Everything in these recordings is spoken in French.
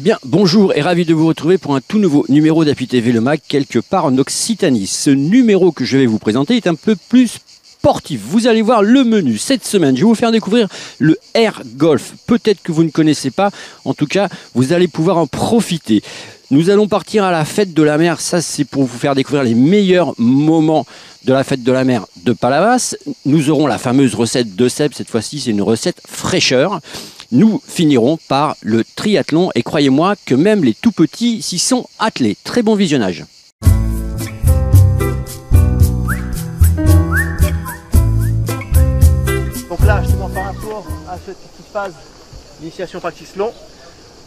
Eh bien, bonjour et ravi de vous retrouver pour un tout nouveau numéro d'Appui TV Le Mag, quelque part en Occitanie. Ce numéro que je vais vous présenter est un peu plus sportif. Vous allez voir le menu. Cette semaine, je vais vous faire découvrir le Air Golf. Peut-être que vous ne connaissez pas, en tout cas, vous allez pouvoir en profiter. Nous allons partir à la fête de la mer. Ça, c'est pour vous faire découvrir les meilleurs moments de la fête de la mer de Palavas. Nous aurons la fameuse recette de Seb. Cette fois-ci, c'est une recette fraîcheur. Nous finirons par le triathlon et croyez-moi que même les tout petits s'y sont attelés. Très bon visionnage. Donc là, justement, par rapport à cette petite phase d'initiation practice long,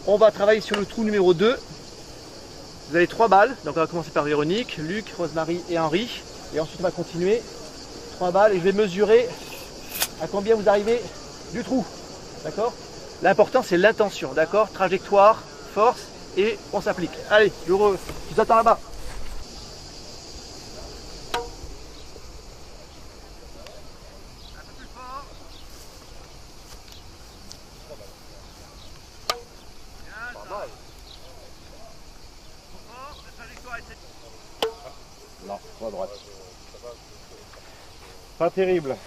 on va travailler sur le trou numéro 2. Vous avez 3 balles, donc on va commencer par Véronique, Luc, Rosemary et Henri. Et ensuite on va continuer, 3 balles, et je vais mesurer à combien vous arrivez du trou. D'accord ? L'important c'est l'intention, d'accord ? Trajectoire, force, et on s'applique. Allez, je vous attends là-bas. Non, pas à droite. Pas terrible.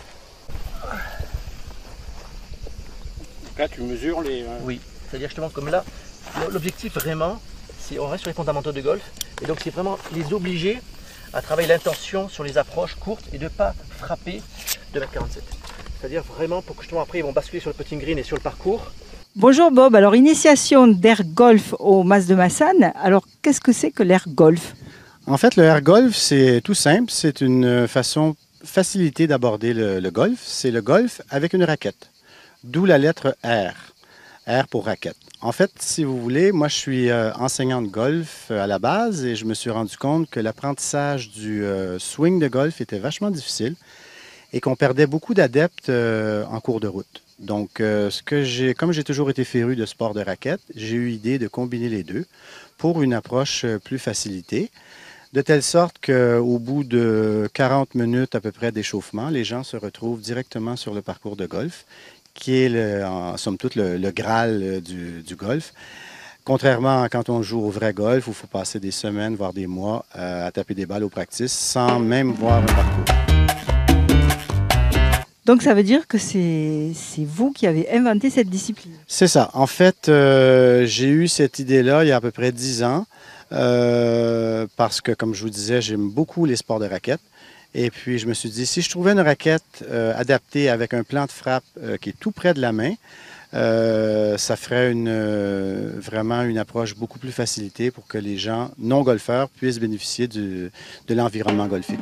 Là, tu mesures les... Oui, c'est-à-dire justement comme là, l'objectif vraiment, c'est on reste sur les fondamentaux de golf, et donc c'est vraiment les obliger à travailler l'intention sur les approches courtes et de ne pas frapper de la 47. C'est-à-dire vraiment pour que justement après ils vont basculer sur le putting green et sur le parcours. Bonjour Bob, alors initiation d'air golf au Mas de Massanes, alors qu'est-ce que c'est que l'air golf ? En fait, le air golf, c'est tout simple. C'est une façon facilitée d'aborder le golf. C'est le golf avec une raquette. D'où la lettre R. R pour raquette. En fait, si vous voulez, moi, je suis enseignant de golf à la base et je me suis rendu compte que l'apprentissage du swing de golf était vachement difficile et qu'on perdait beaucoup d'adeptes en cours de route. Donc, comme j'ai toujours été féru de sport de raquette, j'ai eu l'idée de combiner les deux pour une approche plus facilitée. De telle sorte qu'au bout de 40 minutes à peu près d'échauffement, les gens se retrouvent directement sur le parcours de golf, qui est en somme toute le Graal du golf. Contrairement à quand on joue au vrai golf, où il faut passer des semaines, voire des mois à taper des balles au practice sans même voir un parcours. Donc ça veut dire que c'est vous qui avez inventé cette discipline. C'est ça. En fait, j'ai eu cette idée-là il y a à peu près 10 ans. Parce que, comme je vous disais, j'aime beaucoup les sports de raquette. Et puis, je me suis dit, si je trouvais une raquette adaptée avec un plan de frappe qui est tout près de la main, ça ferait vraiment une approche beaucoup plus facilitée pour que les gens non-golfeurs puissent bénéficier de l'environnement golfique.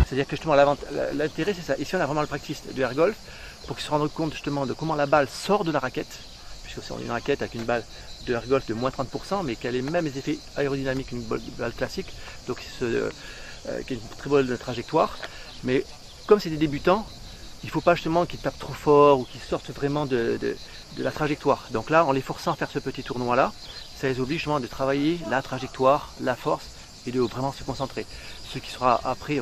C'est-à-dire que justement l'intérêt c'est ça. Ici on a vraiment le practice de air golf pour qu'ils se rendent compte justement de comment la balle sort de la raquette, puisque c'est une raquette avec une balle de air golf de moins 30%, mais qui a les mêmes effets aérodynamiques qu'une balle classique, donc qui a une très bonne trajectoire. Mais comme c'est des débutants, il ne faut pas justement qu'ils tapent trop fort ou qu'ils sortent vraiment de la trajectoire. Donc là, en les forçant à faire ce petit tournoi-là, ça les oblige justement de travailler la trajectoire, la force et de vraiment se concentrer. Ce qui sera après, ils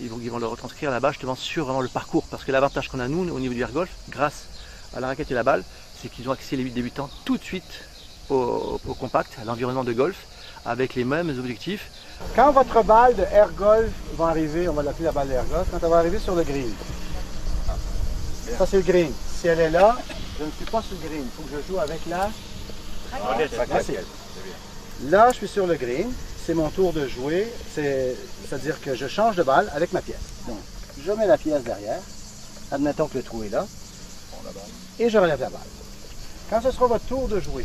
vont le retranscrire là-bas justement sur vraiment le parcours. Parce que l'avantage qu'on a nous au niveau du air golf, grâce à la raquette et la balle, c'est qu'ils ont accès les débutants tout de suite au compact, à l'environnement de golf, avec les mêmes objectifs. Quand votre balle de air golf va arriver, on va l'appeler la balle de air golf, quand elle va arriver sur le green. Ça c'est le green. Si elle est là, je ne suis pas sur le green. Il faut que je joue avec la raquette. Là, je suis sur le green. C'est mon tour de jouer. C'est-à-dire que je change de balle avec ma pièce. Donc, je mets la pièce derrière. Admettons que le trou est là. Et je relève la balle. Quand ce sera votre tour de jouer,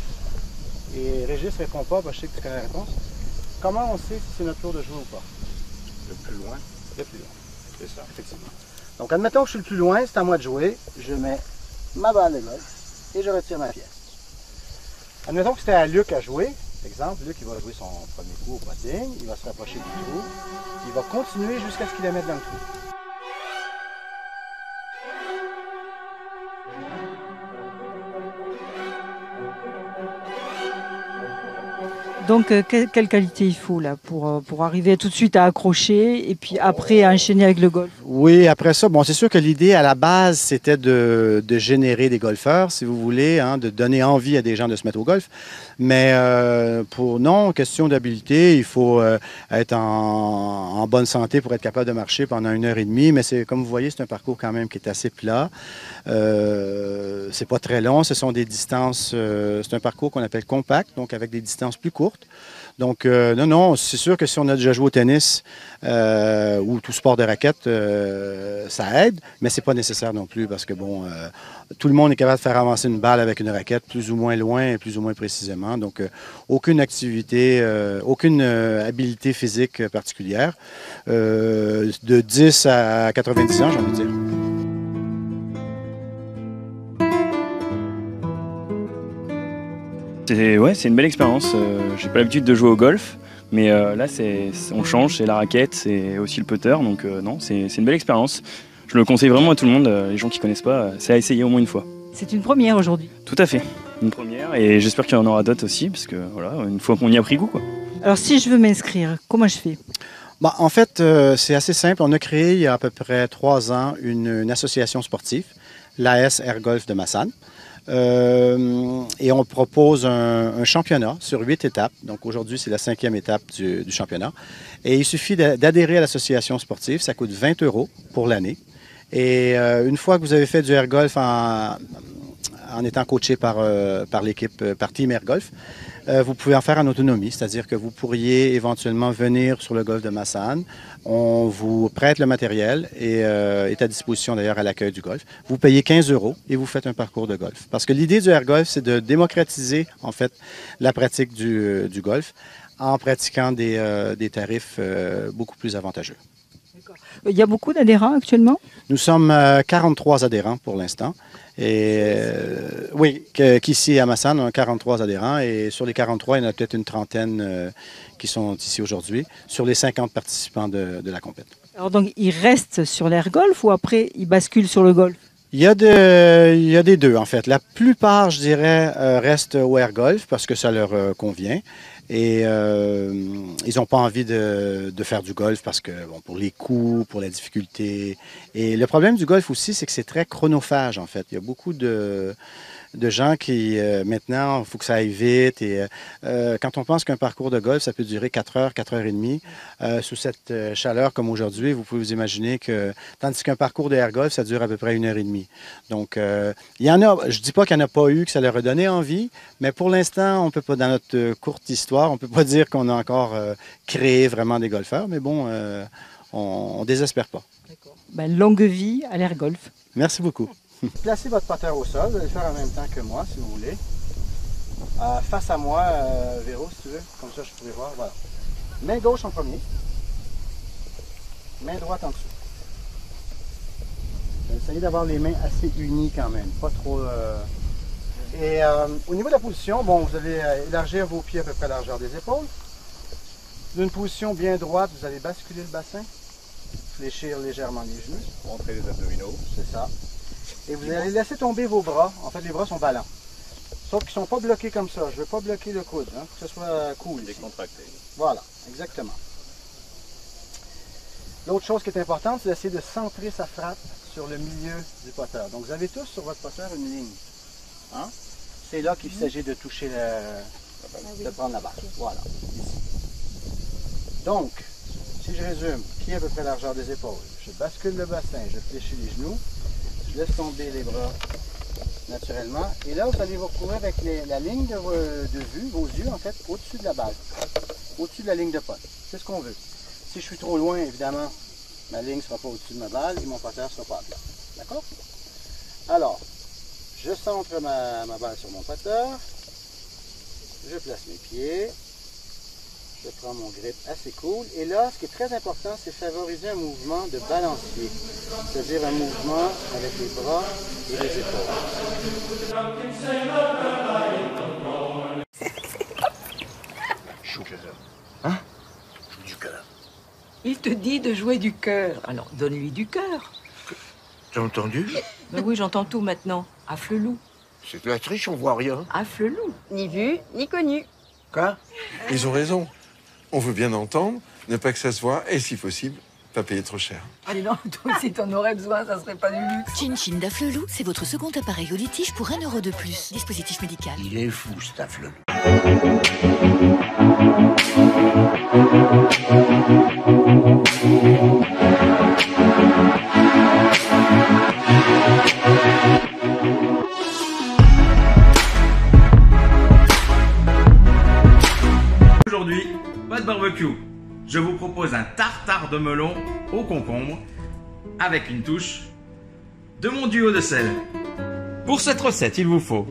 et Régis ne répond pas, je sais que tu connais la réponse, comment on sait si c'est notre tour de jouer ou pas? Le plus loin. Le plus loin. C'est ça. Effectivement. Donc, admettons que je suis le plus loin, c'est à moi de jouer. Je mets ma balle de golf et je retire ma pièce. Admettons que c'était à Luc à jouer. Exemple, Luc il va jouer son premier coup au putting, il va se rapprocher du trou, il va continuer jusqu'à ce qu'il la mette dans le trou. Donc, quelle qualité il faut là pour arriver tout de suite à accrocher et puis après à enchaîner avec le golf? Oui, après ça, bon, c'est sûr que l'idée à la base, c'était de générer des golfeurs, si vous voulez, hein, de donner envie à des gens de se mettre au golf. Mais non, question d'habileté, il faut être en bonne santé pour être capable de marcher pendant 1 heure et demie. Mais c'est, comme vous voyez, c'est un parcours quand même qui est assez plat. C'est pas très long, ce sont des distances, c'est un parcours qu'on appelle compact, donc avec des distances plus courtes. Donc, non, c'est sûr que si on a déjà joué au tennis ou tout sport de raquette, ça aide, mais c'est pas nécessaire non plus parce que, bon, tout le monde est capable de faire avancer une balle avec une raquette plus ou moins loin et plus ou moins précisément. Donc, aucune activité, aucune habileté physique particulière. De 10 à 90 ans, j'ai envie de dire. C'est une belle expérience. J'ai pas l'habitude de jouer au golf, mais là on change, c'est la raquette, c'est aussi le putter, donc non, c'est une belle expérience. Je le conseille vraiment à tout le monde, les gens qui connaissent pas, c'est à essayer au moins une fois. C'est une première aujourd'hui. Tout à fait, une première, et j'espère qu'il y en aura d'autres aussi, parce que voilà, une fois qu'on y a pris goût, quoi. Alors si je veux m'inscrire, comment je fais? Bon, en fait, c'est assez simple. On a créé il y a à peu près 3 ans une association sportive, l'AS Air Golf de Massanes. Et on propose un championnat sur 8 étapes. Donc aujourd'hui, c'est la 5e étape du championnat. Et il suffit d'adhérer à l'association sportive. Ça coûte 20 € pour l'année. Et une fois que vous avez fait du air golf en étant coaché par l'équipe, par Team Air Golf, vous pouvez en faire en autonomie, c'est-à-dire que vous pourriez éventuellement venir sur le golf de Massanes. On vous prête le matériel et est à disposition d'ailleurs à l'accueil du golf. Vous payez 15 € et vous faites un parcours de golf. Parce que l'idée du air golf, c'est de démocratiser en fait la pratique du golf en pratiquant des tarifs beaucoup plus avantageux. Il y a beaucoup d'adhérents actuellement? Nous sommes 43 adhérents pour l'instant. Et oui, qu'ici à Massanes, on a 43 adhérents et sur les 43, il y en a peut-être une trentaine qui sont ici aujourd'hui, sur les 50 participants de la compétition. Alors donc, ils restent sur l'air golf ou après, ils basculent sur le golf? Il y a des deux, en fait. La plupart, je dirais, restent au air golf parce que ça leur convient. Et ils n'ont pas envie de faire du golf parce que, bon, pour les coûts, pour la difficulté. Et le problème du golf aussi, c'est que c'est très chronophage, en fait. Il y a beaucoup de gens qui, maintenant, il faut que ça aille vite. Et quand on pense qu'un parcours de golf, ça peut durer 4 heures, 4 heures et demie, sous cette chaleur comme aujourd'hui, vous pouvez vous imaginer que, tandis qu'un parcours de air golf, ça dure à peu près 1 heure et demie. Donc, il y en a, je ne dis pas qu'il n'y en a pas eu, que ça leur a donné envie, mais pour l'instant, on peut pas, dans notre courte histoire, on ne peut pas dire qu'on a encore créé vraiment des golfeurs, mais bon, on ne désespère pas. D'accord. Ben, longue vie à l'air golf. Merci beaucoup. Placez votre putter au sol, vous allez le faire en même temps que moi, si vous voulez. Face à moi, Véro, si tu veux, comme ça je pourrais voir. Voilà. Main gauche en premier. Main droite en dessous. Essayez d'avoir les mains assez unies quand même, pas trop... Et au niveau de la position, bon, vous allez élargir vos pieds à peu près à la largeur des épaules. D'une position bien droite, vous allez basculer le bassin, fléchir légèrement les genoux. Montrer les abdominaux. C'est ça. Et vous allez laisser tomber vos bras. En fait, les bras sont ballants. Sauf qu'ils ne sont pas bloqués comme ça. Je ne veux pas bloquer le coude, hein, pour que ce soit cool. Décontracté. Voilà, exactement. L'autre chose qui est importante, c'est d'essayer de centrer sa frappe sur le milieu du putter. Donc, vous avez tous sur votre putter une ligne. Hein? C'est là qu'il s'agit de toucher de prendre la balle. Voilà. Donc, si je résume, pied à peu près la largeur des épaules. Je bascule le bassin, je fléchis les genoux. Je laisse tomber les bras naturellement. Et là, vous allez vous retrouver avec la ligne de vue, vos yeux en fait, au-dessus de la balle. Au-dessus de la ligne de putt. C'est ce qu'on veut. Si je suis trop loin, évidemment, ma ligne ne sera pas au-dessus de ma balle et mon putter ne sera pas à plat. D'accord? Alors, je centre ma balle sur mon putter. Je place mes pieds. Je prends mon grip assez cool. Et là, ce qui est très important, c'est favoriser un mouvement de balancier. C'est-à-dire un mouvement avec les bras et les épaules. Joue du cœur. Hein? Joue du cœur. Il te dit de jouer du cœur. Alors donne-lui du cœur. T'as entendu? Ben oui, j'entends tout maintenant. Affle-loup. C'est de la triche, on voit rien. Affle-loup. Ni vu, ni connu. Quoi? Ils ont raison. On veut bien entendre, ne pas que ça se voit, et si possible, pas payer trop cher. Allez, non, toi aussi t'en aurais besoin, ça serait pas du luxe. Chin Chin d'Afflelou, c'est votre second appareil au litige pour 1 € de plus. Dispositif médical. Il est fou, cet affleux. Aujourd'hui, pas de barbecue. Je vous propose un tartare de melon au concombre avec une touche de mon duo de sel. Pour cette recette, il vous faut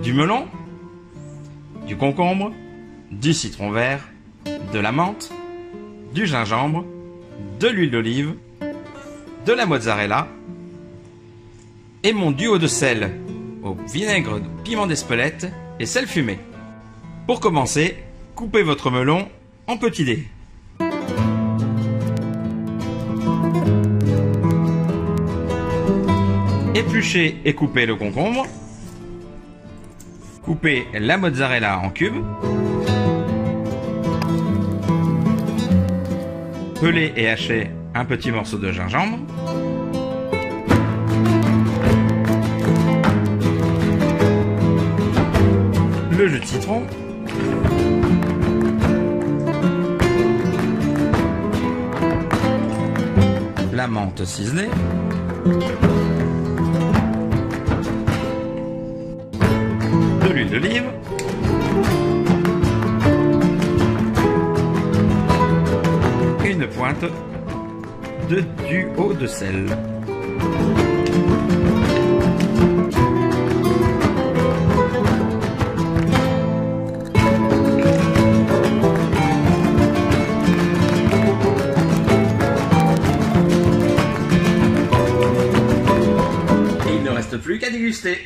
du melon, du concombre, du citron vert, de la menthe, du gingembre, de l'huile d'olive, de la mozzarella et mon duo de sel au vinaigre, piment d'Espelette et sel fumé. Pour commencer, coupez votre melon en petits dés. Épluchez et coupez le concombre. Coupez la mozzarella en cubes. Pelez et hachez un petit morceau de gingembre. Le jus de citron. La menthe ciselée. De l'huile d'olive. Une pointe de duo de sel. Plus qu'à déguster.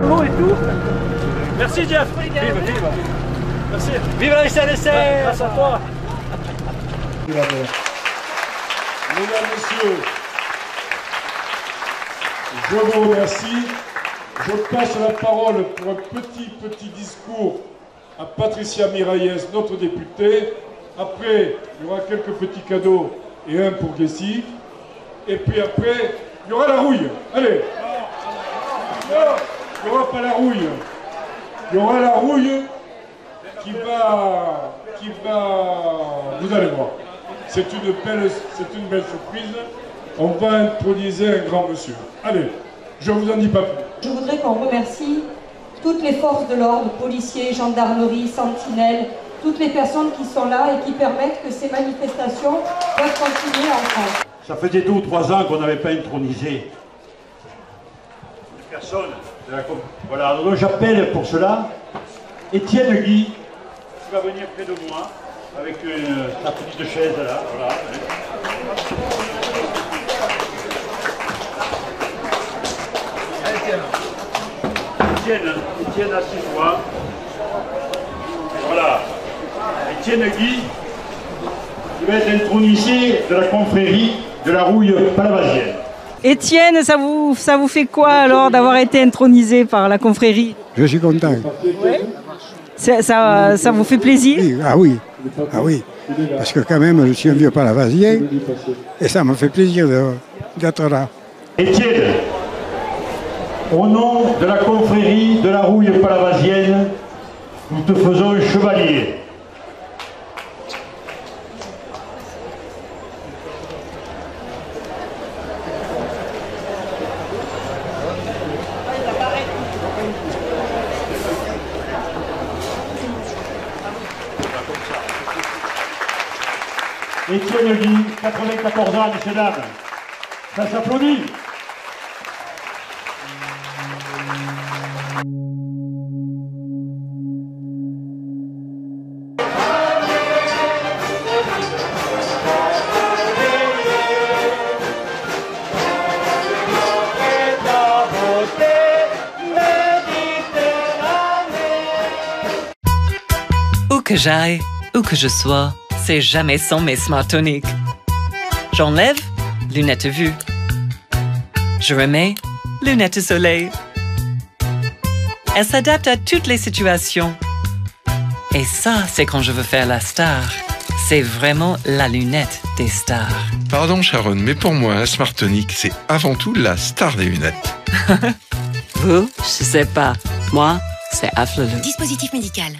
Bon et tout. Merci Jeff. Vive, vive. Merci. Vive la SNSR. Grâce à toi. Mesdames, Messieurs, je vous remercie. Je passe la parole pour un petit discours à Patricia Miralles, notre députée. Après, il y aura quelques petits cadeaux et un pour Gessi. Et puis après, il y aura la rouille. Allez. Non, il n'y aura pas la rouille. Il y aura la rouille qui va, vous allez voir. C'est une belle surprise. On va introniser un grand monsieur. Allez, je vous en dis pas plus. Je voudrais qu'on remercie toutes les forces de l'ordre, policiers, gendarmerie, sentinelles, toutes les personnes qui sont là et qui permettent que ces manifestations peuvent continuer en France. Ça faisait 2 ou 3 ans qu'on n'avait pas intronisé personne. Voilà, donc j'appelle pour cela Étienne Guy, qui va venir près de moi, avec sa petite chaise là. Voilà. Étienne, assieds-toi. Voilà. Étienne Guy, qui va être intronisé de la confrérie de la rouille palavasienne. Étienne, ça vous fait quoi alors d'avoir été intronisé par la confrérie? Je suis content. Ouais. Ça vous fait plaisir? Oui, ah oui. Parce que quand même, je suis un vieux palavasien et ça me fait plaisir d'être là. Étienne, au nom de la confrérie de la rouille palavasienne, nous te faisons chevalier. Étienne Guy, 94 ans, messieurs, dames. Ça s'applaudit. Où que j'aille, où que je sois, c'est jamais sans mes Smartonic. J'enlève, lunettes vue. Je remets, lunettes soleil. Elle s'adapte à toutes les situations. Et ça, c'est quand je veux faire la star. C'est vraiment la lunette des stars. Pardon Sharon, mais pour moi, la Smartonic, c'est avant tout la star des lunettes. Vous, je sais pas. Moi, c'est Afflelou. Dispositif médical.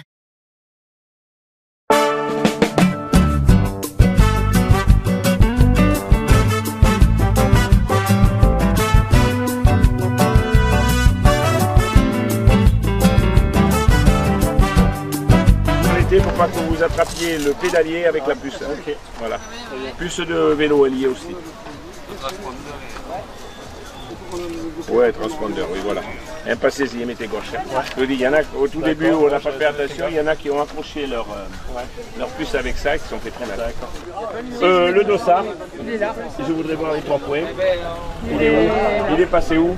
Pour pas que vous attrapiez le pédalier avec la puce. Okay. Voilà. Puce de vélo alliée aussi. Ouais, transpondeur, oui, voilà. Passez-y, mettez gauche. Je vous dis, il y en a au tout début où on n'a pas fait attention, il y en a qui ont accroché leur puce avec ça, qui sont fait très mal. Le dossard, je voudrais voir les 3 points. Il est où? Il est passé où?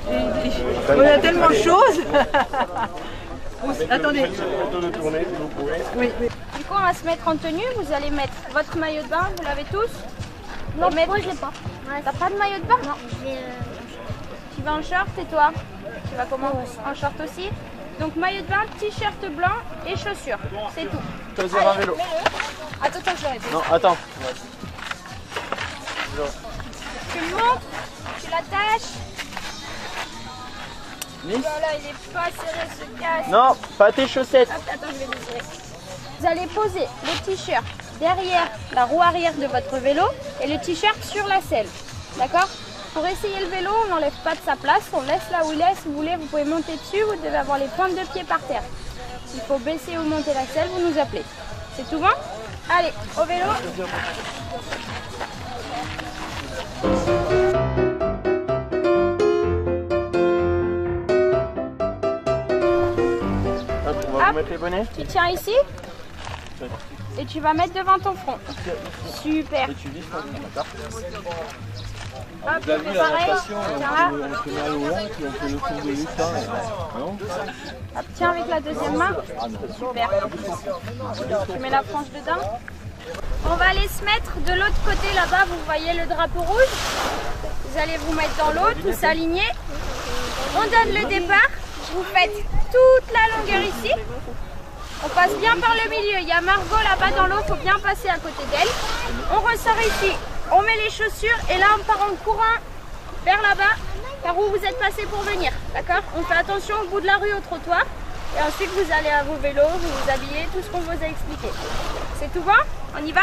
On a tellement de choses. Attendez. Oui. Du coup, on va se mettre en tenue. Vous allez mettre votre maillot de bain. Vous l'avez tous? Non, moi je l'ai pas. T'as pas de maillot de bain? Non, j'ai Tu vas en short et toi? Tu vas comment? En short aussi? Donc maillot de bain, t-shirt blanc et chaussures. C'est tout. Tu vas un vélo. Attends, je le répète. Non, attends. Tu le montes, tu l'attaches. Voilà, il est pas serré ce casque. Non, pas tes chaussettes. Attends, je vais désirer. Vous allez poser le t-shirt derrière la roue arrière de votre vélo et le t-shirt sur la selle. D'accord? Pour essayer le vélo, on n'enlève pas de sa place, on laisse là où il est. Si vous voulez, vous pouvez monter dessus, vous devez avoir les pointes de pied par terre. S'il faut baisser ou monter la selle, vous nous appelez. C'est tout bon? Allez, au vélo. Mettre les bonnets. Tu tiens ici et tu vas mettre devant ton front. Super. Et tu vises ton front, d'accord? Hop, on fait pareil. Tiens, hop, tiens avec la deuxième main. Super. Tu mets la frange dedans. On va aller se mettre de l'autre côté là-bas, vous voyez le drapeau rouge. Vous allez vous mettre dans l'eau, tous alignés. On donne le départ. Vous faites toute la longueur ici. On passe bien par le milieu. Il y a Margot là-bas dans l'eau, il faut bien passer à côté d'elle. On ressort ici, on met les chaussures et là on part en courant vers là-bas, par où vous êtes passé pour venir. D'accord? On fait attention au bout de la rue, au trottoir. Et ensuite vous allez à vos vélos, vous vous habillez, tout ce qu'on vous a expliqué. C'est tout bon? On y va?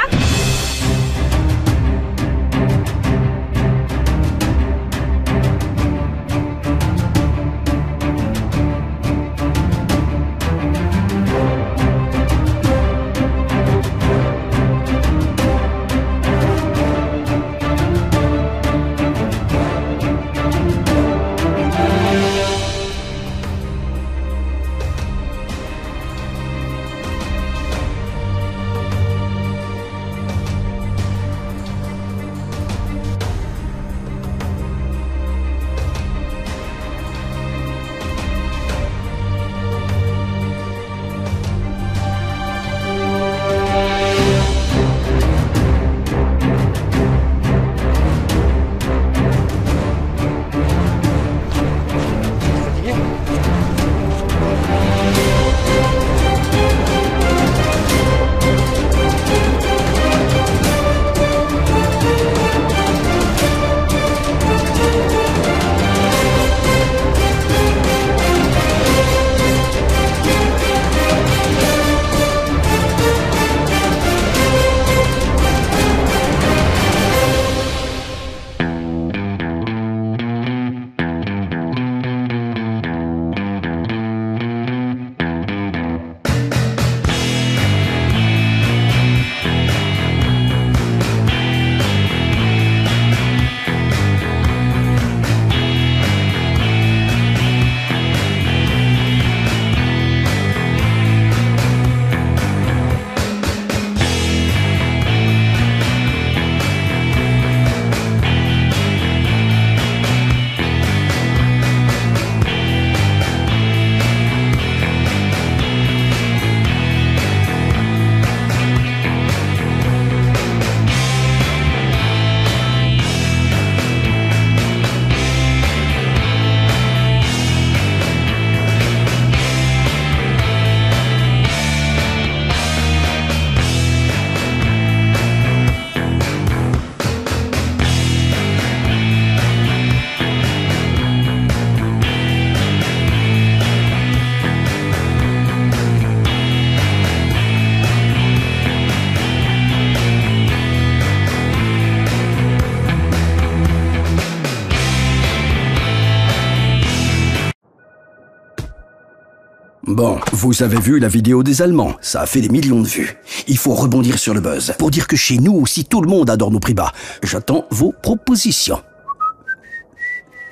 Bon, vous avez vu la vidéo des Allemands, ça a fait des millions de vues. Il faut rebondir sur le buzz, pour dire que chez nous aussi tout le monde adore nos prix bas. J'attends vos propositions.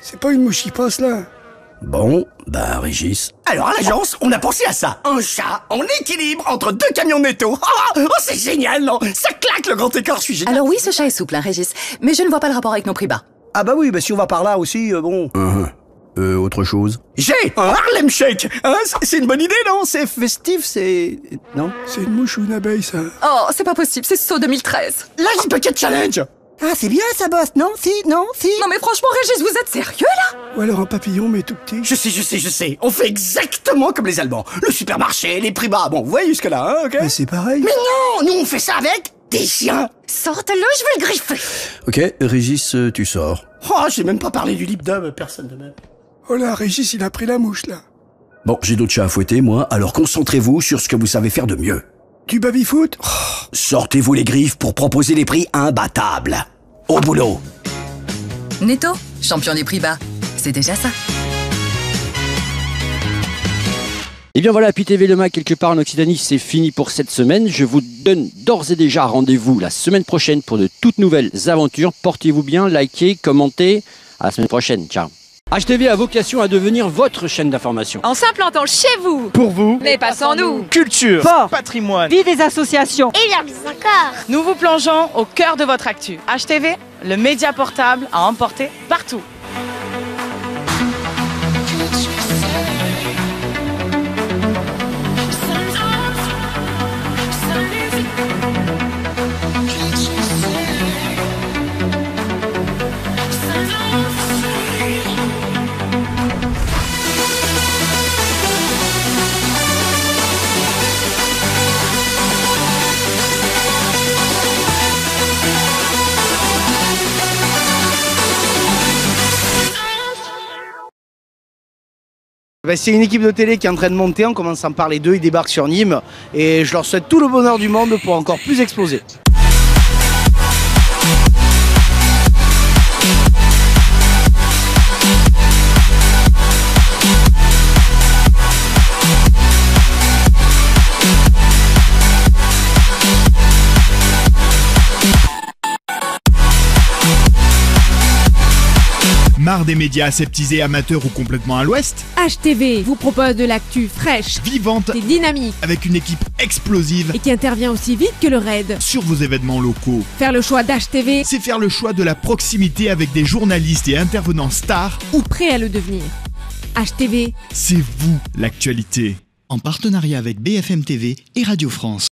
C'est pas une mouche qui passe là. Bon, bah Régis. Alors à l'agence, on a pensé à ça. Un chat en équilibre entre deux camions de métaux. Oh, c'est génial, non? Ça claque le grand écart, je suis génial. Alors oui, ce chat est souple, hein, Régis. Mais je ne vois pas le rapport avec nos prix bas. Ah bah oui, bah si on va par là aussi, bon... autre chose? J'ai un Harlem Shake, hein, c'est une bonne idée, non? C'est festif, c'est... Non? C'est une mouche ou une abeille, ça? Oh, c'est pas possible, c'est saut 2013. Last Bucket Challenge. Ah, c'est bien ça, boss, non? Si, non, si. Non mais franchement, Régis, vous êtes sérieux, là? Ou alors un papillon, mais tout petit. Je sais. On fait exactement comme les Allemands. Le supermarché, les prix bas. Bon, vous voyez jusque-là, hein, ok? Mais c'est pareil. Mais non, nous on fait ça avec des chiens. Sortez-le, je vais le griffer. Ok, Régis, tu sors. Oh, j'ai même pas parlé du lip dub, personne de même. Oh là, Régis, il a pris la mouche, là. Bon, j'ai d'autres chats à fouetter, moi, alors concentrez-vous sur ce que vous savez faire de mieux. Du baby-foot? Sortez-vous les griffes pour proposer les prix imbattables. Au boulot. Netto, champion des prix bas. C'est déjà ça. Et bien voilà, Happy TV Le Mag, quelque part en Occitanie, c'est fini pour cette semaine. Je vous donne d'ores et déjà rendez-vous la semaine prochaine pour de toutes nouvelles aventures. Portez-vous bien, likez, commentez. À la semaine prochaine. Ciao. HTV a vocation à devenir votre chaîne d'information. En s'implantant chez vous. Pour vous. Mais pas sans nous. Culture, sport, patrimoine, vie des associations. Et bien plus encore. Nous vous plongeons au cœur de votre actu. HTV, le média portable à emporter partout. C'est une équipe de télé qui est en train de monter, on commence à en parler d'eux, ils débarquent sur Nîmes et je leur souhaite tout le bonheur du monde pour encore plus exploser. Marre des médias aseptisés, amateurs ou complètement à l'ouest? HTV vous propose de l'actu fraîche, vivante et dynamique, avec une équipe explosive et qui intervient aussi vite que le RAID sur vos événements locaux. Faire le choix d'HTV, c'est faire le choix de la proximité avec des journalistes et intervenants stars ou prêts à le devenir. HTV, c'est vous l'actualité. En partenariat avec BFM TV et Radio France.